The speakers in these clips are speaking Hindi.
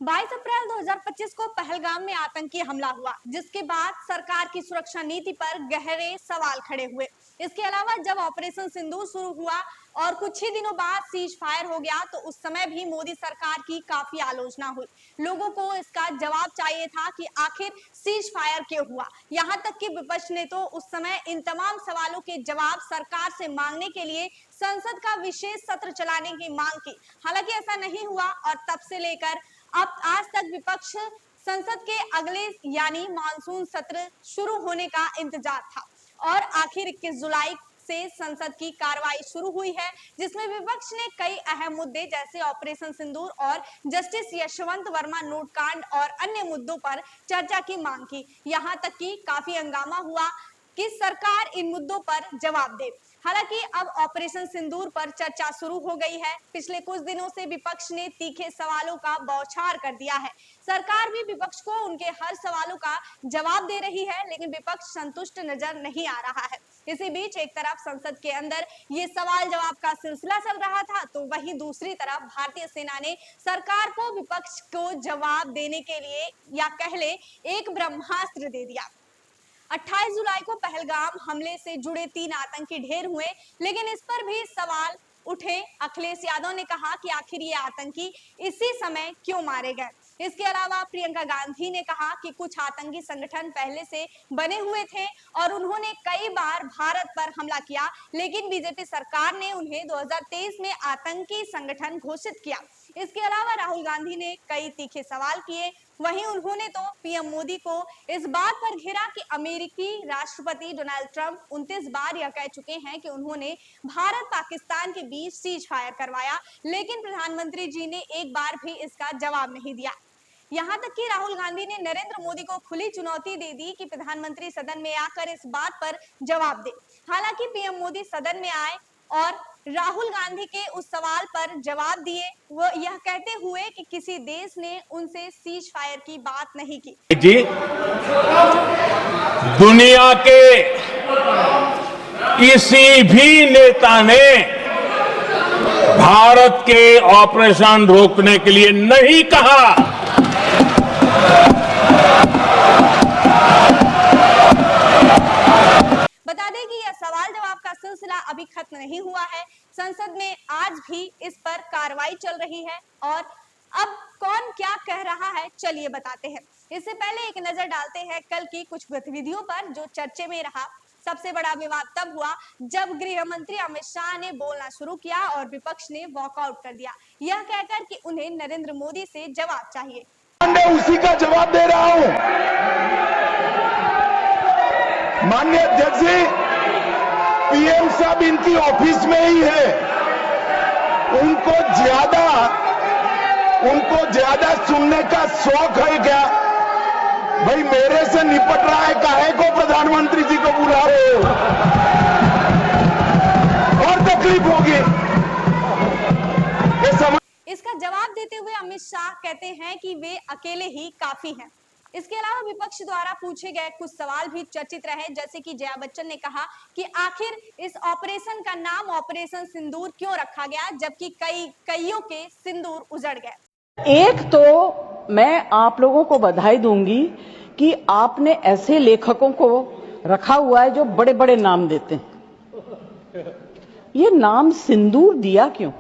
22 अप्रैल 2025 को पहलगाम में आतंकी हमला हुआ, जिसके बाद सरकार की सुरक्षा नीति पर गहरे सवाल खड़े हुए। इसके अलावा जब ऑपरेशन सिंदूर शुरू हुआ और कुछ ही दिनों बाद सीज फायर हो गया, तो उस समय भी मोदी सरकार की काफी आलोचना हुई। लोगों को इसका जवाब चाहिए था कि आखिर सीज फायर क्यों हुआ। यहाँ तक कि विपक्ष ने तो उस समय इन तमाम सवालों के जवाब सरकार से मांगने के लिए संसद का विशेष सत्र चलाने की मांग की। हालांकि ऐसा नहीं हुआ और तब से लेकर अब आज तक विपक्ष संसद के अगले यानी मानसून सत्र शुरू होने का इंतजार था और आखिर 21 जुलाई से संसद की कार्रवाई शुरू हुई है, जिसमें विपक्ष ने कई अहम मुद्दे जैसे ऑपरेशन सिंदूर और जस्टिस यशवंत वर्मा नोट कांड और अन्य मुद्दों पर चर्चा की मांग की। यहां तक कि काफी हंगामा हुआ कि सरकार इन मुद्दों पर जवाब दे। हालांकि अब ऑपरेशन सिंदूर पर चर्चा शुरू हो गई है। पिछले कुछ दिनों से विपक्ष ने तीखे सवालों का बौछार कर दिया है। सरकार भी विपक्ष को उनके हर सवालों का जवाब दे रही है, लेकिन विपक्ष संतुष्ट नजर नहीं आ रहा है। इसी बीच एक तरफ संसद के अंदर ये सवाल जवाब का सिलसिला चल रहा था, तो वहीं दूसरी तरफ भारतीय सेना ने सरकार को विपक्ष को जवाब देने के लिए या कह ले एक ब्रह्मास्त्र दे दिया। 28 जुलाई को पहलगाम हमले से जुड़े 3 आतंकी ढेर हुए, लेकिन इस पर भी सवाल उठे। अखिलेश यादव ने कहा कि आखिर ये आतंकी इसी समय क्यों मारे गए। इसके अलावा प्रियंका गांधी ने कहा कि कुछ आतंकी संगठन पहले से बने हुए थे और उन्होंने कई बार भारत पर हमला किया, लेकिन बीजेपी सरकार ने उन्हें 2023 में आतंकी संगठन घोषित किया। इसके अलावा राहुल गांधी ने कई तीखे सवाल किए। वहीं उन्होंने तो पीएम मोदी को इस बात पर घेरा कि अमेरिकी राष्ट्रपति डोनाल्ड ट्रंप 29 बार यह कह चुके हैं कि उन्होंने भारत पाकिस्तान के बीच सीज फायर करवाया, लेकिन प्रधानमंत्री जी ने एक बार भी इसका जवाब नहीं दिया। यहाँ तक कि राहुल गांधी ने नरेंद्र मोदी को खुली चुनौती दे दी कि प्रधानमंत्री सदन में आकर इस बात पर जवाब दे। हालांकि पीएम मोदी सदन में आए और राहुल गांधी के उस सवाल पर जवाब दिए, वो यह कहते हुए कि किसी देश ने उनसे सीज फायर की बात नहीं की। जी, दुनिया के किसी भी नेता ने भारत के ऑपरेशन रोकने के लिए नहीं कहा। बता दें कि यह सवाल जवाब का सिलसिला अभी खत्म नहीं हुआ है। संसद में आज भी इस पर कार्रवाई चल रही है और अब कौन क्या कह रहा है, चलिए बताते हैं। इससे पहले एक नजर डालते हैं कल की कुछ गतिविधियों पर जो चर्चे में रहा। सबसे बड़ा विवाद तब हुआ जब गृह मंत्री अमित शाह ने बोलना शुरू किया और विपक्ष ने वॉकआउट कर दिया, यह कहकर कि उन्हें नरेंद्र मोदी से जवाब चाहिए। मैं उसी का जवाब दे रहा हूं। माननीय अध्यक्ष जी, पीएम साहब इनकी ऑफिस में ही है। उनको ज्यादा सुनने का शौक है क्या? भाई मेरे से निपट रहा है, काहे को प्रधानमंत्री जी को बुला रहे हो? और तकलीफ होगी। इसका जवाब देते हुए अमित शाह कहते हैं कि वे अकेले ही काफी हैं। इसके अलावा विपक्ष द्वारा पूछे गए कुछ सवाल भी चर्चित रहे, जैसे कि जया बच्चन ने कहा कि आखिर इस ऑपरेशन का नाम ऑपरेशन सिंदूर क्यों रखा गया, जबकि कईयों के सिंदूर उजड़ गए। एक तो मैं आप लोगों को बधाई दूंगी कि आपने ऐसे लेखकों को रखा हुआ है जो बड़े बड़े नाम देते हैं। ये नाम सिंदूर दिया क्यों?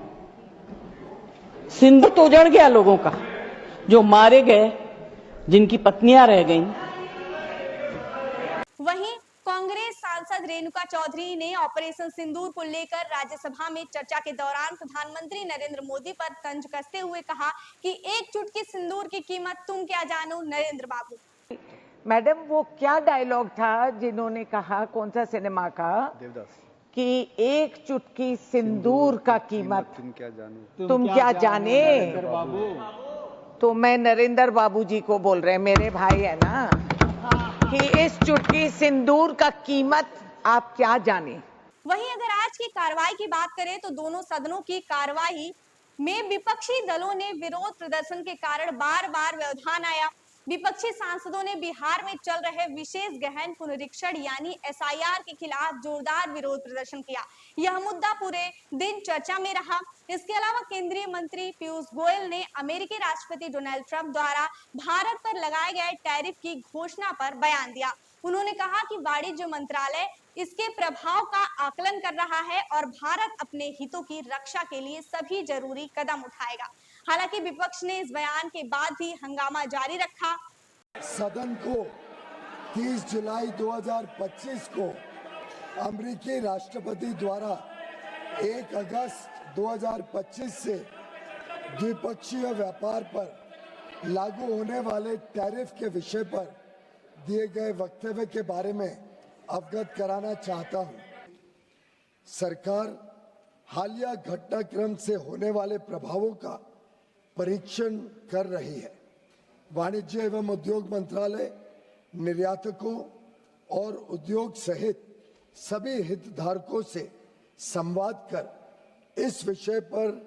सिंदूर तो उजड़ गया लोगों का, जो मारे गए, जिनकी पत्नियां रह गईं। वहीं कांग्रेस सांसद रेणुका चौधरी ने ऑपरेशन सिंदूर को लेकर राज्यसभा में चर्चा के दौरान प्रधानमंत्री नरेंद्र मोदी पर तंज कसते हुए कहा कि एक चुटकी सिंदूर की कीमत तुम क्या जानो नरेंद्र बाबू। मैडम, वो क्या डायलॉग था जिन्होंने कहा, कौन सा सिनेमा का, कि एक चुटकी सिंदूर का कीमत तुम क्या जाने। तो मैं नरेंद्र बाबू जी को बोल रहे हैं, मेरे भाई है ना, कि इस चुटकी सिंदूर का कीमत आप क्या जाने। वहीं अगर आज की कार्रवाई की बात करें तो दोनों सदनों की कार्रवाई में विपक्षी दलों ने विरोध प्रदर्शन के कारण बार बार व्यवधान आया। विपक्षी सांसदों ने बिहार में चल रहे विशेष गहन पुनरीक्षण यानी एसआईआर के खिलाफ जोरदार विरोध प्रदर्शन किया। यह मुद्दा पूरे दिन चर्चा में रहा। इसके अलावा केंद्रीय मंत्री पीयूष गोयल ने अमेरिकी राष्ट्रपति डोनाल्ड ट्रंप द्वारा भारत पर लगाए गए टैरिफ की घोषणा पर बयान दिया। उन्होंने कहा कि वाणिज्य मंत्रालय इसके प्रभाव का आकलन कर रहा है और भारत अपने हितों की रक्षा के लिए सभी जरूरी कदम उठाएगा। हालांकि विपक्ष ने इस बयान के बाद भी हंगामा जारी रखा। सदन को 30 जुलाई 2025 को अमेरिकी राष्ट्रपति द्वारा 1 अगस्त 2025 से द्विपक्षीय व्यापार पर लागू होने वाले टैरिफ के विषय पर दिए गए वक्तव्य के बारे में अवगत कराना चाहता हूं। सरकार हालिया घटनाक्रम से होने वाले प्रभावों का परीक्षण कर रही है। वाणिज्य एवं उद्योग मंत्रालय निर्यातकों और उद्योग सहित सभी हितधारकों से संवाद कर इस विषय पर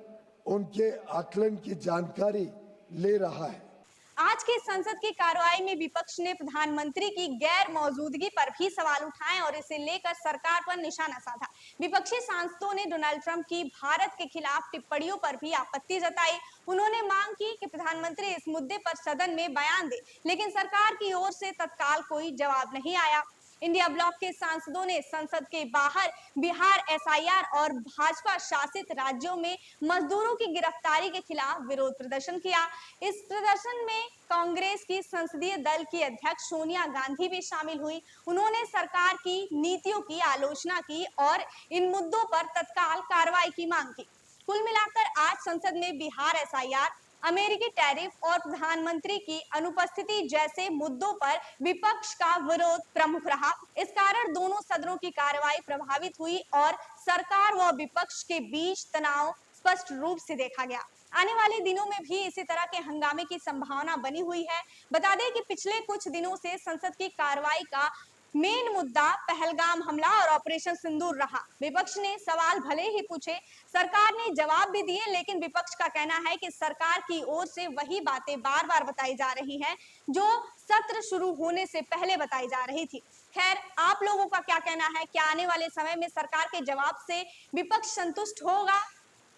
उनके आकलन की जानकारी ले रहा है। आज की संसद की कार्रवाई में विपक्ष ने प्रधानमंत्री की गैर मौजूदगी पर भी सवाल उठाए और इसे लेकर सरकार पर निशाना साधा। विपक्षी सांसदों ने डोनाल्ड ट्रंप की भारत के खिलाफ टिप्पणियों पर भी आपत्ति जताई। उन्होंने मांग की कि प्रधानमंत्री इस मुद्दे पर सदन में बयान दे, लेकिन सरकार की ओर से तत्काल कोई जवाब नहीं आया। इंडिया ब्लॉक के सांसदों ने संसद के बाहर बिहार एसआईआर और भाजपा शासित राज्यों में मजदूरों की गिरफ्तारी के खिलाफ विरोध प्रदर्शन किया। इस प्रदर्शन में कांग्रेस की संसदीय दल की अध्यक्ष सोनिया गांधी भी शामिल हुई। उन्होंने सरकार की नीतियों की आलोचना की और इन मुद्दों पर तत्काल कार्रवाई की मांग की। कुल मिलाकर आज संसद में बिहार एसआईआर, अमेरिकी टैरिफ और प्रधानमंत्री की अनुपस्थिति जैसे मुद्दों पर विपक्ष का विरोध प्रमुख रहा। इस कारण दोनों सदनों की कार्रवाई प्रभावित हुई और सरकार व विपक्ष के बीच तनाव स्पष्ट रूप से देखा गया। आने वाले दिनों में भी इसी तरह के हंगामे की संभावना बनी हुई है। बता दें कि पिछले कुछ दिनों से संसद की कार्रवाई का मेन मुद्दा पहलगाम हमला और ऑपरेशन सिंदूर रहा। विपक्ष ने सवाल भले ही पूछे, सरकार ने जवाब भी दिए, लेकिन विपक्ष का कहना है कि सरकार की ओर से वही बातें बार बार बताई जा रही हैं जो सत्र शुरू होने से पहले बताई जा रही थी। खैर, आप लोगों का क्या कहना है? क्या आने वाले समय में सरकार के जवाब से विपक्ष संतुष्ट होगा?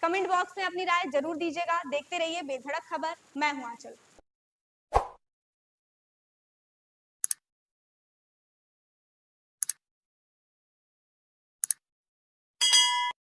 कमेंट बॉक्स में अपनी राय जरूर दीजिएगा। देखते रहिए बेधड़क खबर। मैं हूं आंचल।